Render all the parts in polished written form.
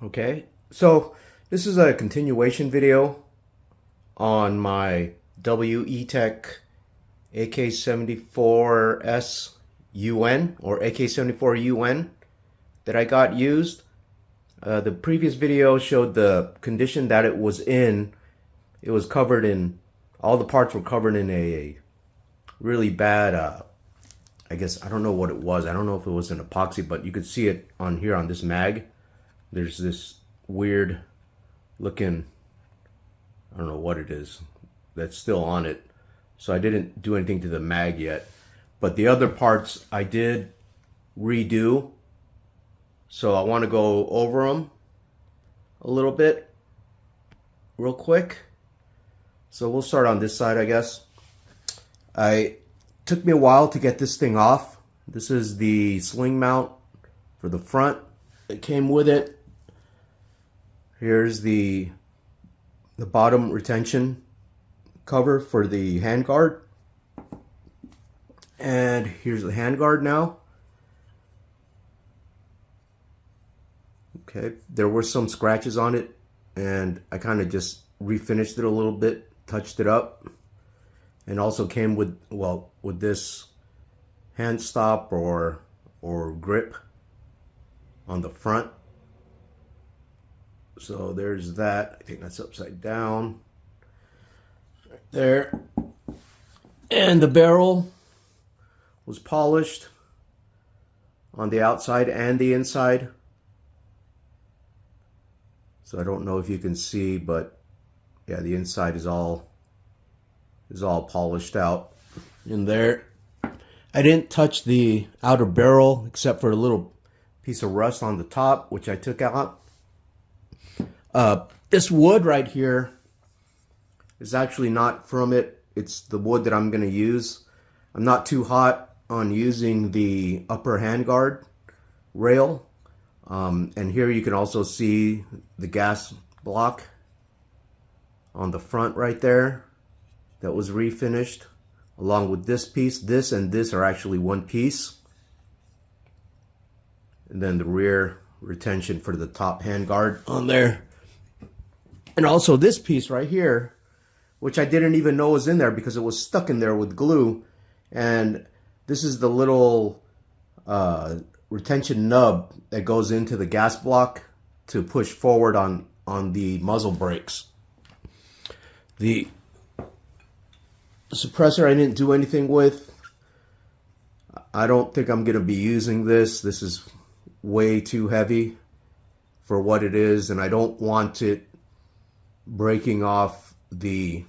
Okay, so this is a continuation video on my WE-Tech AK74UN or AK74UN that I got used. The previous video showed the condition that it was in. It was covered in, all the parts were covered in a really bad, I guess, I don't know what it was. I don't know if it was an epoxy, but you could see it on here on this mag. There's this weird looking, I don't know what it is, that's still on it. So I didn't do anything to the mag yet. But the other parts I did redo. So I want to go over them a little bit real quick. So we'll start on this side, I guess. It took me a while to get this thing off. This is the sling mount for the front. It came with it. Here's the bottom retention cover for the handguard. And here's the handguard now. Okay, there were some scratches on it, and I kind of just refinished it a little bit, touched it up, and also came with, well, with this hand stop or grip on the front. So there's that. I think that's upside down right there. And the barrel was polished on the outside and the inside. So I don't know if you can see, but yeah, the inside is all polished out in there. I didn't touch the outer barrel except for a little piece of rust on the top, which I took out. This wood right here is actually not from it. It's the wood that I'm going to use. I'm not too hot on using the upper handguard rail. And here you can also see the gas block on the front right there that was refinished, along with this piece. This and this are actually one piece. And then the rear retention for the top handguard on there. And also this piece right here, which I didn't even know was in there because it was stuck in there with glue. And this is the little retention nub that goes into the gas block to push forward on the muzzle brakes. The suppressor I didn't do anything with. I don't think I'm going to be using this. This is way too heavy for what it is, and I don't want it breaking off the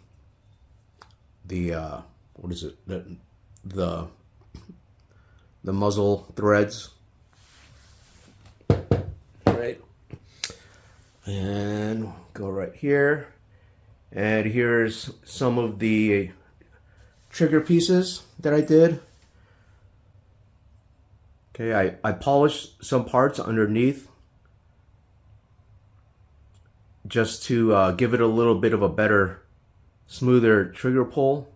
what is it, the muzzle threads. Right, and go right here, and here's some of the trigger pieces that I did. Okay, I polished some parts underneath just to give it a little bit of a better, smoother trigger pull.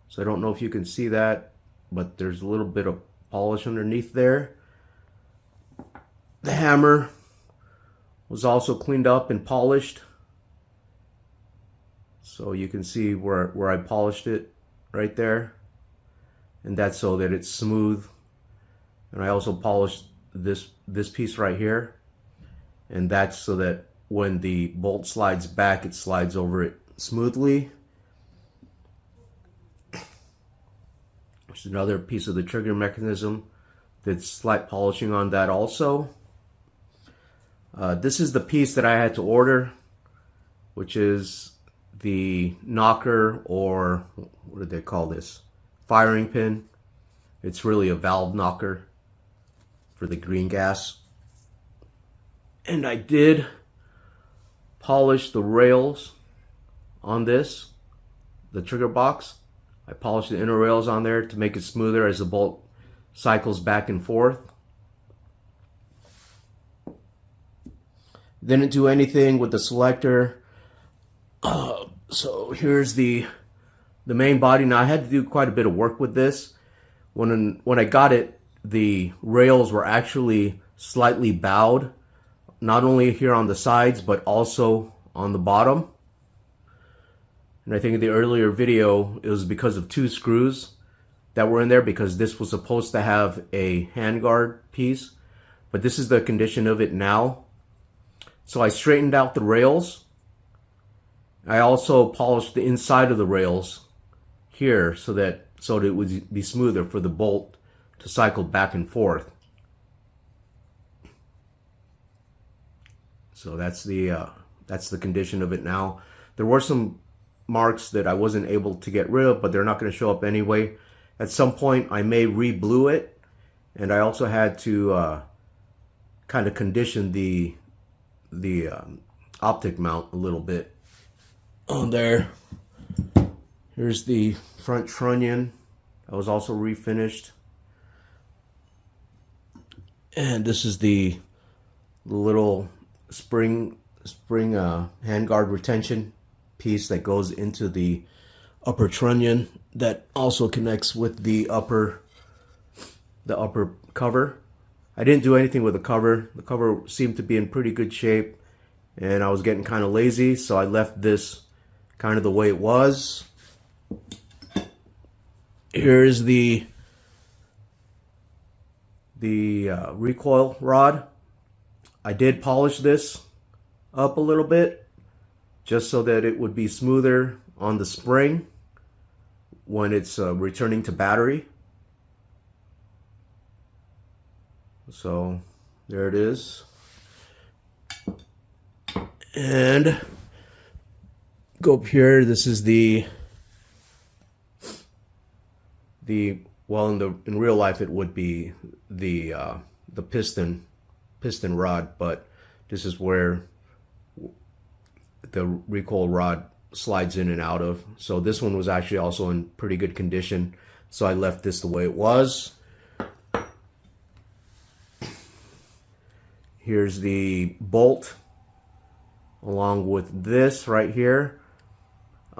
So I don't know if you can see that, but there's a little bit of polish underneath there. The hammer was also cleaned up and polished. So you can see where I polished it right there. And that's so that it's smooth. And I also polished this piece right here. And that's so that when the bolt slides back, it slides over it smoothly. There's another piece of the trigger mechanism that's slight polishing on that also. This is the piece that I had to order, which is the knocker, or what did they call this? Firing pin. It's really a valve knocker for the green gas. And I did polish the rails on this, the trigger box. I polished the inner rails on there to make it smoother as the bolt cycles back and forth. Didn't do anything with the selector. So here's the main body. Now I had to do quite a bit of work with this. When I got it, the rails were actually slightly bowed not only here on the sides, but also on the bottom. And I think in the earlier video, it was because of 2 screws that were in there, because this was supposed to have a handguard piece, but this is the condition of it now. So I straightened out the rails. I also polished the inside of the rails here so that it would be smoother for the bolt to cycle back and forth. So that's the condition of it now. There were some marks that I wasn't able to get rid of, but they're not going to show up anyway. At some point I may re-blue it, and I also had to kind of condition the optic mount a little bit on there. Here's the front trunnion. That was also refinished. And this is the little spring handguard retention piece that goes into the upper trunnion that also connects with the upper cover. I didn't do anything with the cover. The cover seemed to be in pretty good shape, and I was getting kind of lazy, so I left this kind of the way it was. Here's the recoil rod. I did polish this up a little bit just so that it would be smoother on the spring when it's returning to battery. So there it is. And go up here. This is well, in real life it would be the piston rod, but this is where the recoil rod slides in and out of. So this one was actually also in pretty good condition, so I left this the way it was. Here's the bolt along with this right here.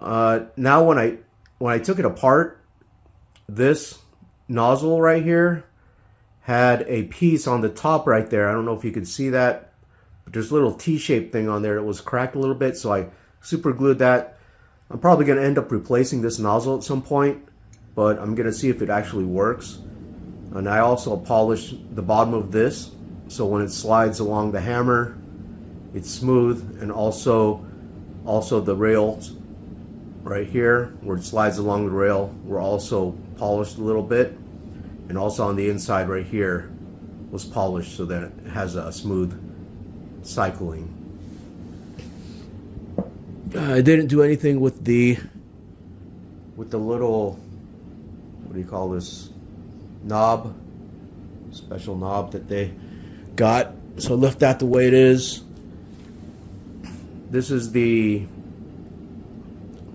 Now when I took it apart, this nozzle right here had a piece on the top right there. I don't know if you can see that, but there's a little T-shaped thing on there that was cracked a little bit, so I super glued that. I'm probably going to end up replacing this nozzle at some point, but I'm going to see if it actually works. And I also polished the bottom of this, so when it slides along the hammer, it's smooth. And also the rails right here where it slides along the rail were also polished a little bit, and also on the inside right here was polished so that it has a smooth cycling. I didn't do anything with the little, what do you call this, knob, special knob that they got, so I left that the way it is. This is the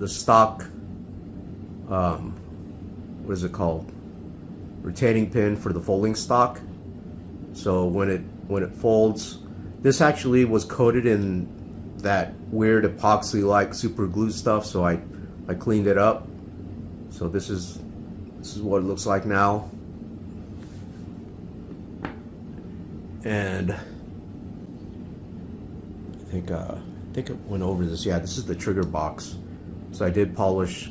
stock, what is it called, retaining pin for the folding stock. So when it folds, this actually was coated in that weird epoxy like super glue stuff, so I cleaned it up. So this is what it looks like now. And I think it went over this. Yeah, this is the trigger box. So I did polish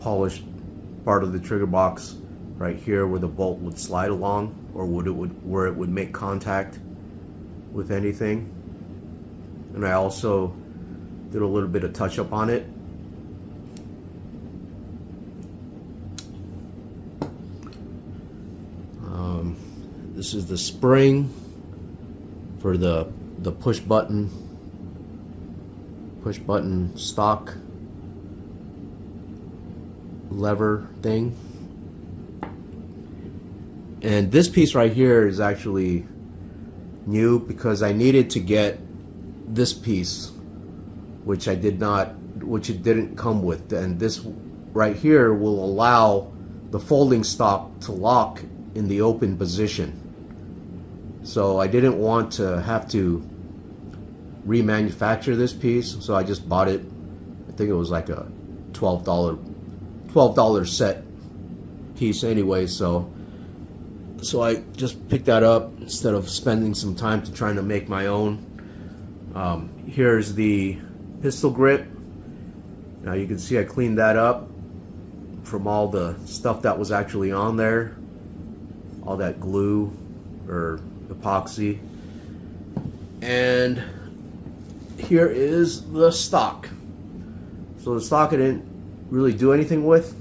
part of the trigger box right here where the bolt would slide along, or where it would make contact with anything. And I also did a little bit of touch up on it. This is the spring for the push button stock lever thing. And this piece right here is actually new because I needed to get this piece, which it didn't come with. And this right here will allow the folding stock to lock in the open position. So I didn't want to have to remanufacture this piece, so I just bought it. I think it was like a $12 set piece anyway, so So I just picked that up instead of spending some time to trying to make my own. Here's the pistol grip. Now you can see I cleaned that up from all the stuff that was actually on there, all that glue or epoxy. And here is the stock. So the stock I didn't really do anything with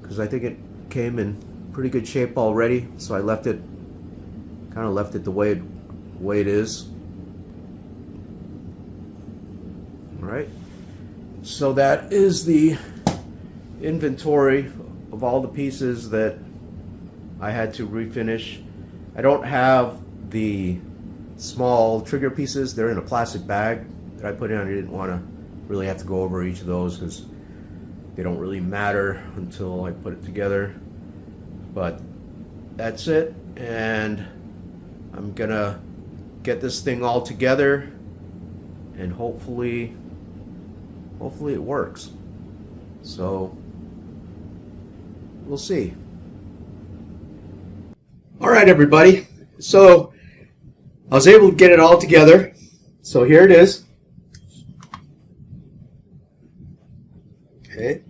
because I think it came in pretty good shape already, so I left it, kind of left it the way it is. All right, so that is the inventory of all the pieces that I had to refinish. I don't have the small trigger pieces. They're in a plastic bag that I put in. I didn't want to really have to go over each of those because they don't really matter until I put it together. But that's it, and I'm gonna get this thing all together, and hopefully it works. So we'll see. All right, everybody, so I was able to get it all together. So here it is. Okay.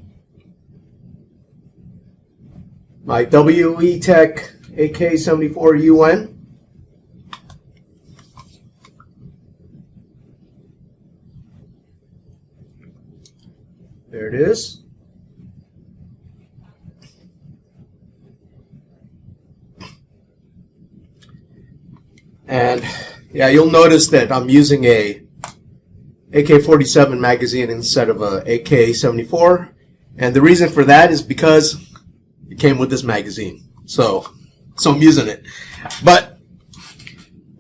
My WE Tech AK74UN. There it is. And yeah, you'll notice that I'm using a AK-47 magazine instead of a AK-74, and the reason for that is because it came with this magazine, so I'm using it. But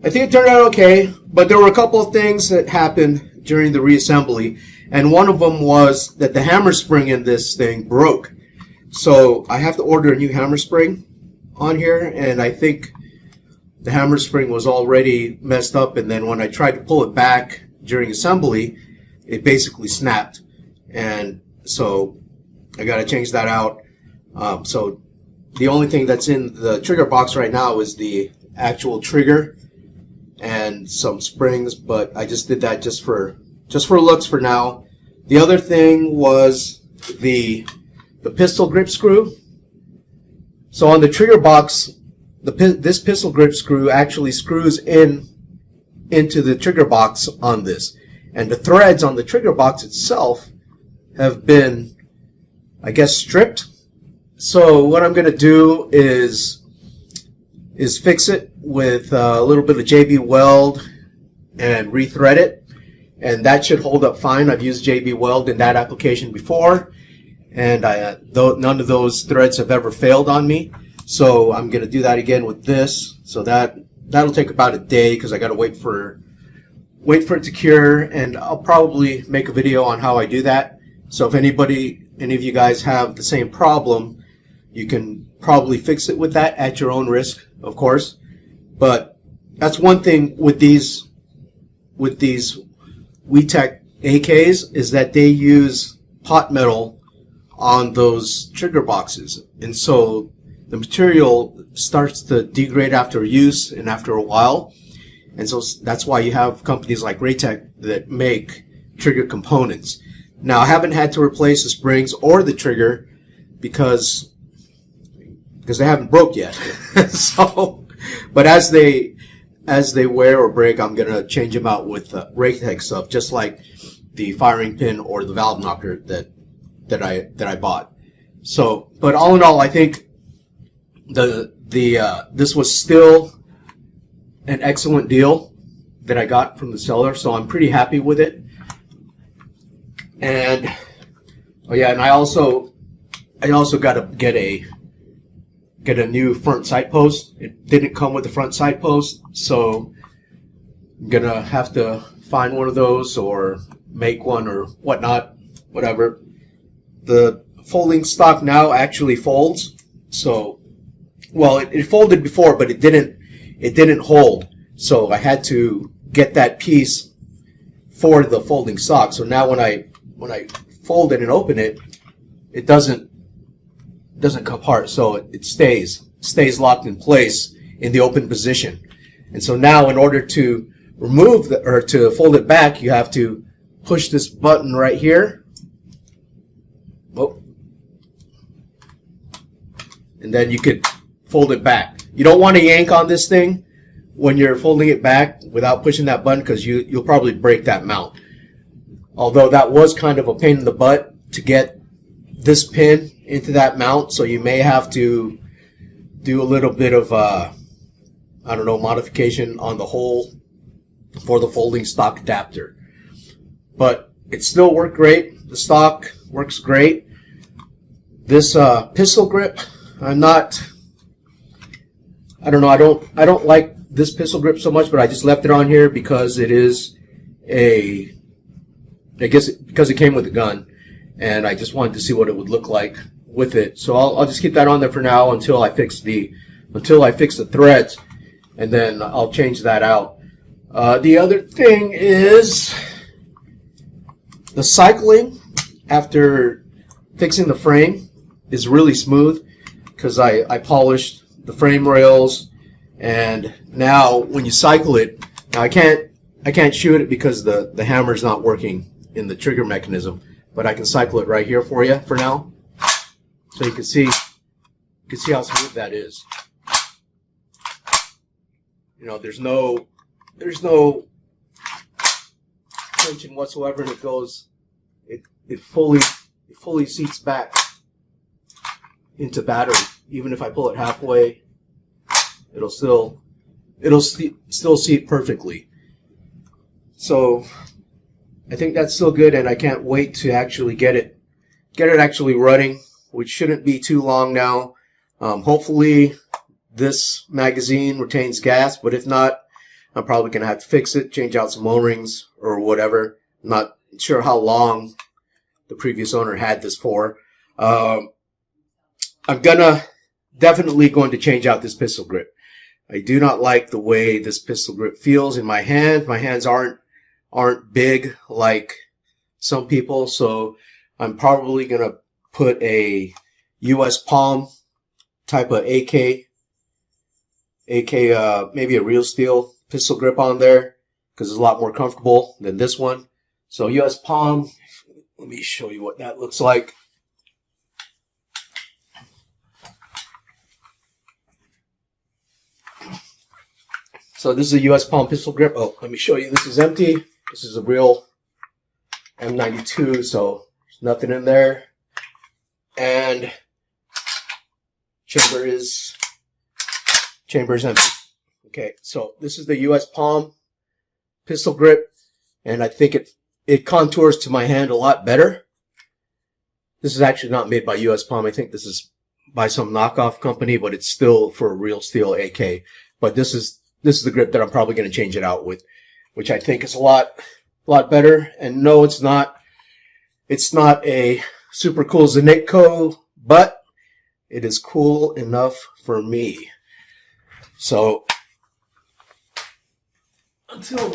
I think it turned out okay, but there were a couple of things that happened during the reassembly, and one of them was that the hammer spring in this thing broke. So I have to order a new hammer spring on here, and I think the hammer spring was already messed up, and then when I tried to pull it back during assembly, it basically snapped, and so I got to change that out. So the only thing that's in the trigger box right now is the actual trigger and some springs, but I just did that just for looks for now. The other thing was the pistol grip screw. So on the trigger box, this pistol grip screw actually screws into the trigger box on this, and the threads on the trigger box itself have been, I guess, stripped. So what I'm going to do is fix it with a little bit of JB Weld and rethread it, and that should hold up fine. I've used JB Weld in that application before, and none of those threads have ever failed on me. So I'm going to do that again with this. So that'll take about a day because I got to wait for it to cure, and I'll probably make a video on how I do that. So if any of you guys have the same problem, you can probably fix it with that at your own risk, of course. But that's one thing with these WeTech AKs, is that they use pot metal on those trigger boxes, and so the material starts to degrade after use and after a while, and so that's why you have companies like Recoil that make trigger components. Now, I haven't had to replace the springs or the trigger because they haven't broke yet. So, but as they wear or break, I'm gonna change them out with Recoil stuff, just like the firing pin or the valve knocker that I bought. So, but all in all, I think this was still an excellent deal that I got from the seller, so I'm pretty happy with it. And oh yeah, and I also got to get a new front sight post. It didn't come with the front sight post, so I'm gonna have to find one of those or make one or whatnot, whatever. The folding stock now actually folds, so well, it folded before, but it didn't hold. So I had to get that piece for the folding stock. So now when I fold it and open it, it doesn't come apart. So it stays. stays locked in place in the open position. And so now in order to remove or to fold it back, you have to push this button right here. Oh. And then you could fold it back. You don't want to yank on this thing when you're folding it back without pushing that button, because you'll probably break that mount. Although that was kind of a pain in the butt to get this pin into that mount, so you may have to do a little bit of I don't know, modification on the hole for the folding stock adapter. But it still worked great. The stock works great. This pistol grip, I don't know, I don't like this pistol grip so much, but I just left it on here because it is I guess because it came with the gun, and I just wanted to see what it would look like with it. So I'll just keep that on there for now until I fix the threads, and then I'll change that out. The other thing is the cycling after fixing the frame is really smooth, because I polished the frame rails, and now when you cycle it, now I can't shoot it because the hammer's not working in the trigger mechanism, but I can cycle it right here for you for now, so you can see how smooth that is. You know, there's no tension whatsoever, and it fully seats back into battery. Even if I pull it halfway, it'll still seat perfectly. So I think that's still good, and I can't wait to actually get it actually running, which shouldn't be too long now. Hopefully this magazine retains gas, but if not, I'm probably gonna have to fix it, change out some O-rings or whatever. I'm not sure how long the previous owner had this for. I'm definitely going to change out this pistol grip. I do not like the way this pistol grip feels in my hand. My hands aren't big like some people, so I'm probably gonna put a US palm type of AK maybe a real steel pistol grip on there, because it's a lot more comfortable than this one. So US palm, let me show you what that looks like. So this is a US palm pistol grip. Oh, let me show you. This is empty. This is a real M92, so there's nothing in there. And chamber is empty. Okay, so this is the US palm pistol grip, and I think it contours to my hand a lot better. This is actually not made by US Palm. I think this is by some knockoff company, but it's still for a real steel AK. But this is the grip that I'm probably going to change it out with, which I think is a lot better. And no, it's not a super cool Zenitco, but it is cool enough for me. So until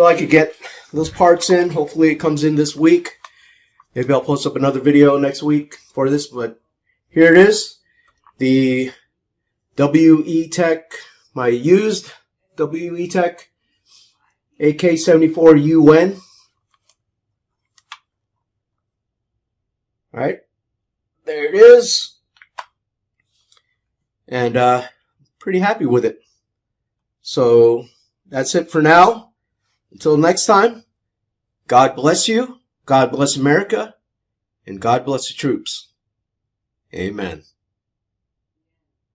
I could get those parts in, hopefully it comes in this week. Maybe I'll post up another video next week for this, but here it is. The WE Tech, my used WE Tech AK74UN. Alright, there it is. And pretty happy with it. So that's it for now. Until next time, God bless you, God bless America, and God bless the troops. Amen.